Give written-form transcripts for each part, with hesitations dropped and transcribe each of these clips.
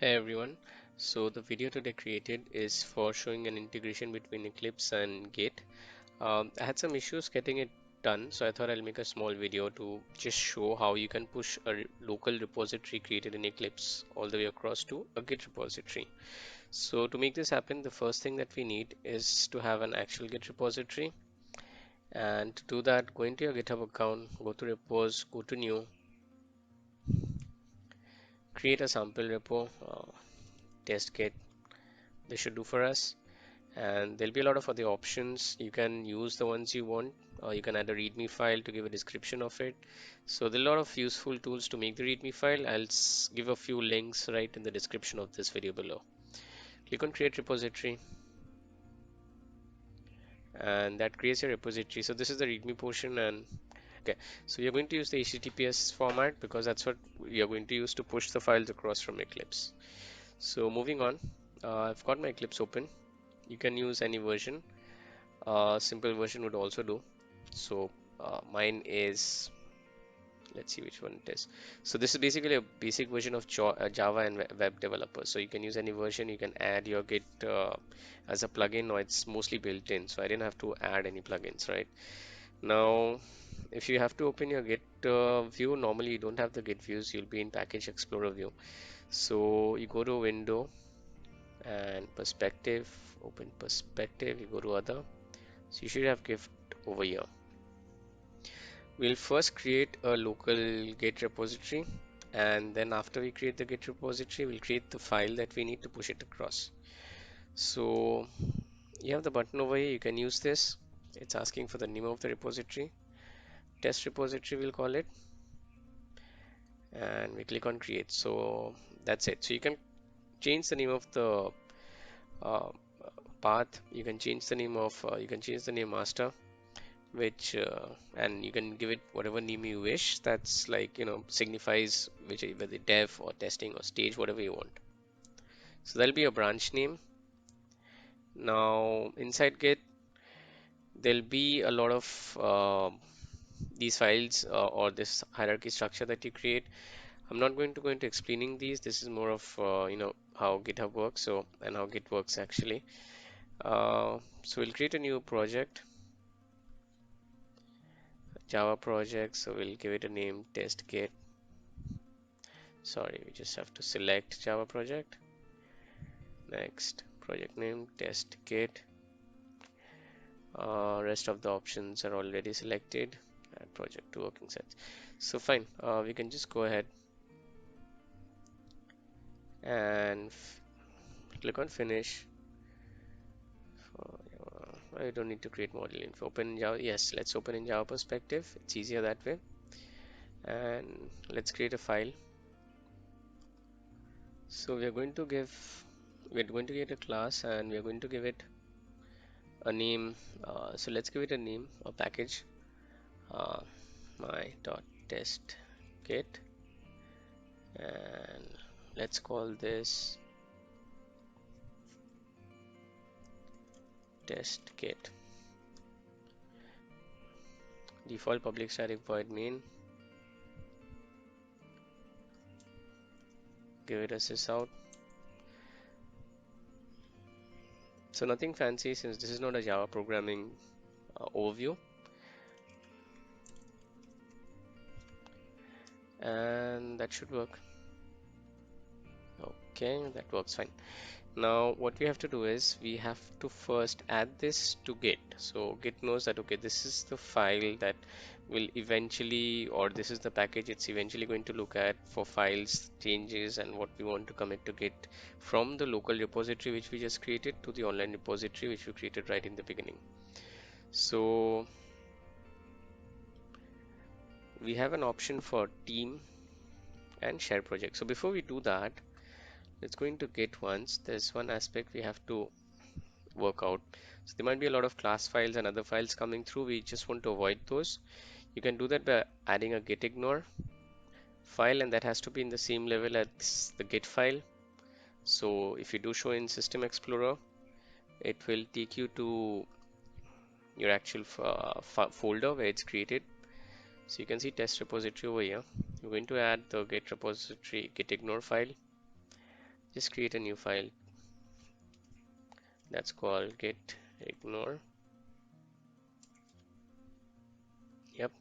Hey everyone, so the video today created is for showing an integration between Eclipse and Git. I had some issues getting it done, so I thought I'll make a small video to just show how you can push a local repository created in Eclipse all the way across to a Git repository. So to make this happen, the first thing that we need is to have an actual Git repository. And to do that, go into your GitHub account, go to repos, go to new, create a sample repo, test Git. This should do for us. And there'll be a lot of other options. You can use the ones you want, or you can add a readme file to give a description of it. So there are a lot of useful tools to make the readme file. I'll give a few links right in the description of this video below. Click on create repository, and that creates your repository. So this is the readme portion, and okay, so you're going to use the HTTPS format because that's what you're going to use to push the files across from Eclipse. So moving on, I've got my Eclipse open. You can use any version. Simple version would also do. So mine is, let's see which one it is. So this is basically a basic version of Java and web developer. So you can use any version. You can add your Git as a plugin, or it's mostly built in. So I didn't have to add any plugins, right? Now, if you have to open your Git view, normally you don't have the Git views. You'll be in Package Explorer view. So you go to Window and Perspective, open Perspective. You go to Other. So you should have Git over here. We'll first create a local Git repository, and then after we create the Git repository, we'll create the file that we need to push it across. So you have the button over here, you can use this. It's asking for the name of the repository. Test repository we'll call it, and we click on create. So that's it. So you can change the name of the uh, path, you can change the name of you can change the name master, which and you can give it whatever name you wish. That's like, signifies which, whether dev or testing or stage, whatever you want. So that'll be a branch name. Now inside Git there'll be a lot of these files or this hierarchy structure that you create. I'm not going to go into explaining these. This is more of how GitHub works, so, and how Git works actually. So we'll create a new project, Java project. So we'll give it a name, test Git. Sorry, we just have to select Java project. Next, project name, test Git. Rest of the options are already selected. Add project to working sets. So fine, we can just go ahead and click on finish. I don't need to create model info. Open in Java. Yes, let's open in Java perspective. It's easier that way. And let's create a file. So we're going to get a class, and we're going to give it a name. So let's give it a name, a package. Uh, my dot test kit, and let's call this test kit. Default public static void main. Give it a sys out. So nothing fancy, since this is not a Java programming overview. And that should work. Okay, that works fine. Now what we have to do is we have to first add this to Git. So Git knows that, okay, this is the file that will eventually, or this is the package it's eventually going to look at for files changes and what we want to commit to Git from the local repository which we just created to the online repository which we created right in the beginning. So we have an option for team and share project. So before we do that, let's go into Git once. There's one aspect we have to work out. So there might be a lot of class files and other files coming through. We just want to avoid those. You can do that by adding a git ignore file, and that has to be in the same level as the git file. So if you do show in System Explorer, it will take you to your actual folder where it's created. So you can see test repository over here. You're going to add the git repository git ignore file. just create a new file that's called git ignore. Yep.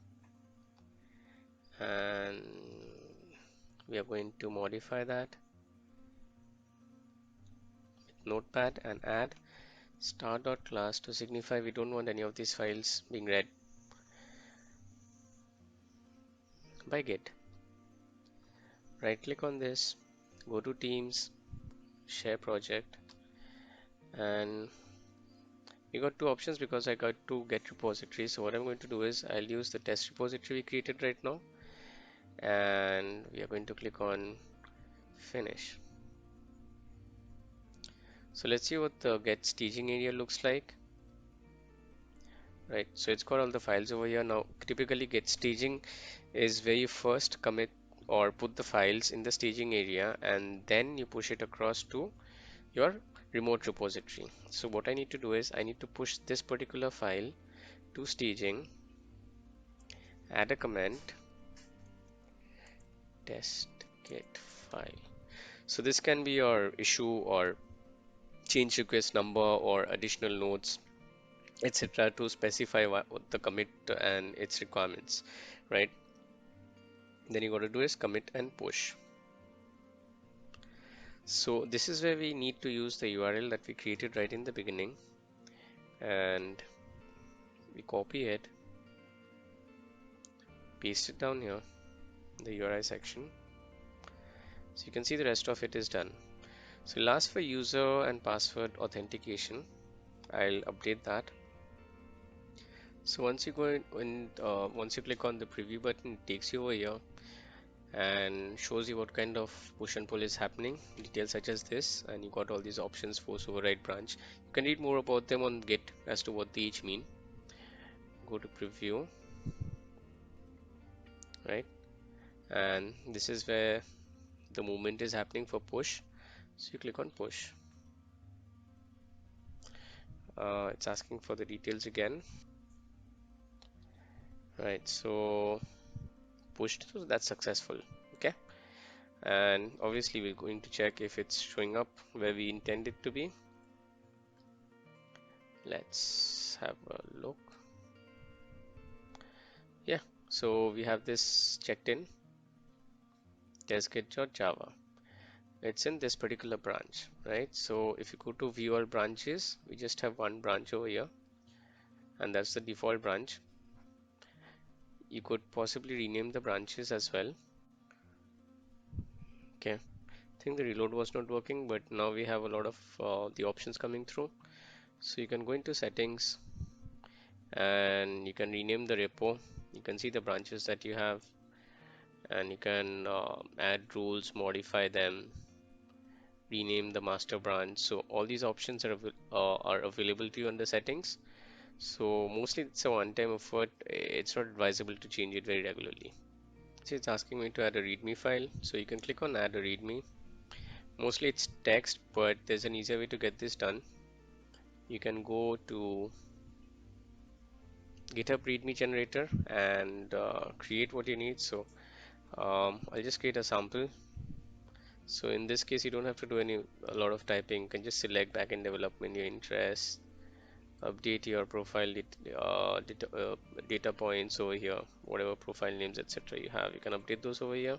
And we are going to modify that with notepad and add star.class to signify we don't want any of these files being read by git. Right click on this, go to teams, share project, and you got two options because I got two get repositories. So what I'm going to do is I'll use the test repository we created right now, and we are going to click on finish. So let's see what the get staging area looks like. Right, so it's got all the files over here. Now typically get staging is where you first commit or put the files in the staging area and then you push it across to your remote repository. So what I need to do is I need to push this particular file to staging, add a comment, test get file. So this can be your issue or change request number or additional nodes, etc. to specify what the commit and its requirements, right? Then you got to do is commit and push. So this is where we need to use the URL that we created right in the beginning, and we copy it, paste it down here, the URI section. So you can see the rest of it is done. So it'll ask for user and password authentication. I'll update that. So once you go once you click on the preview button, it takes you over here and shows you what kind of push and pull is happening, details such as this, and you got all these options, force override branch. You can read more about them on Git as to what they each mean. Go to preview, right? And this is where the movement is happening for push. So you click on push. It's asking for the details again, right? So pushed, so that's successful. Okay, and obviously we're going to check if it's showing up where we intend it to be. Let's have a look. Yeah, so we have this checked in, testgit.java. It's in this particular branch, right? So if you go to view all branches, we just have one branch over here, and that's the default branch. You could possibly rename the branches as well. Okay, I think the reload was not working, but now we have a lot of the options coming through. So you can go into settings and you can rename the repo. You can see the branches that you have, and you can add rules, modify them, rename the master branch. So all these options are available to you under settings. So mostly it's a one-time effort. It's not advisable to change it very regularly. So it's asking me to add a readme file. So you can click on add a readme. Mostly it's text, but there's an easier way to get this done. You can go to GitHub readme generator and create what you need. So I'll just create a sample. So in this case, you don't have to do a lot of typing. You can just select backend development, your interest, update your profile data points over here, whatever profile names, etc. you have. You can update those over here,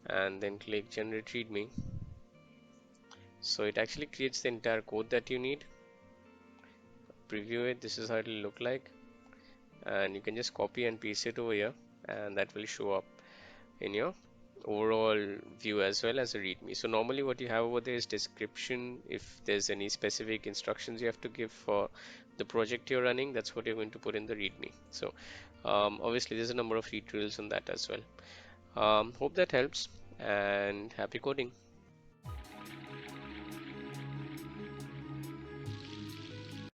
and then click generate readme. So it actually creates the entire code that you need. Preview it. This is how it will look like, and you can just copy and paste it over here, and that will show up in your overall view as well as a readme. So normally what you have over there is description. If there's any specific instructions you have to give for the project you're running, that's what you're going to put in the readme. So obviously there's a number of tutorials on that as well. Hope that helps, and happy coding.